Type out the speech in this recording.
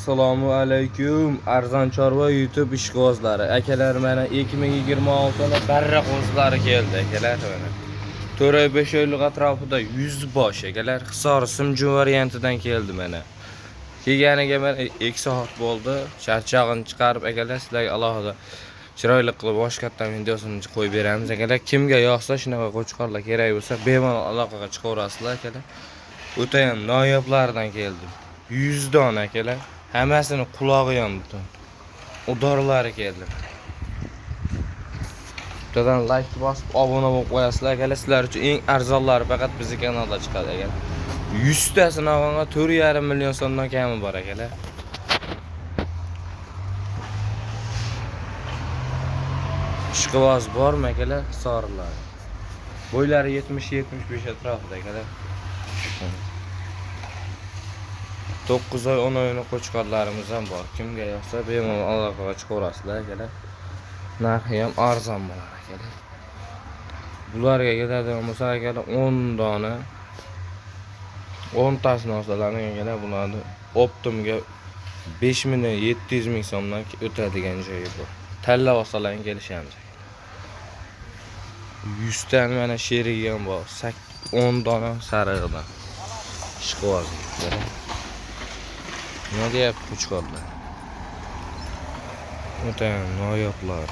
Assalomu alaykum. Arzon chorva YouTube ishqibozlari. Akalar, mana 2026 barra qo'zlari keldi akalar mana. To'ray 5 oylik atrofida 100 bosh akalar. Hisor Simju variantidan keldi mana. Kelganiga mana 2 soat bo'ldi. Charchog'ini chiqarib akalar sizlarga alohida chiroyli qilib boshqatdan videosini qo'yib beramiz akalar. Kimga yoqsa shunaqa qo'chqorlar kerak bo'lsa bemalol aloqaga chiqaverasizlar akalar. O'ta ham noyoblaridan keldi. 100 dona akalar. Hammasini qulog'i ham butun. Udorlari keldi. Bittadan like bosib obuna bo'lib qo'yasizlar akalar. Sizlar uchun eng arzonlari faqat bizning kanalda chiqadi akalar. 100 tasini olganga 4,5 million so'mdan kami bor akalar. Ishqiboz bormi akalar? Sorilar. Bo'ylari 70-75 atrofida akalar. 9 oy 10 oyni qo'chqorlarimiz ham bor. Kimga yoqsa bemalol aloqaga chiqaverasizlar akalar. Narxi ham arzon bo'lar akalar. Bularga ketadigan bo'lsa akalar 10 dona 10 tasini olsalarning akalar bularni Optimga 5 million 700 ming so'mdan o'tadigan joyi bor. Tanlab olsalaring kelishamiz. 100 tani mana sherigi ham bor. 10 dona sarig'idan. Ishqiboz. Nima deyapti qo'chqorlar? O'ta noyoblar.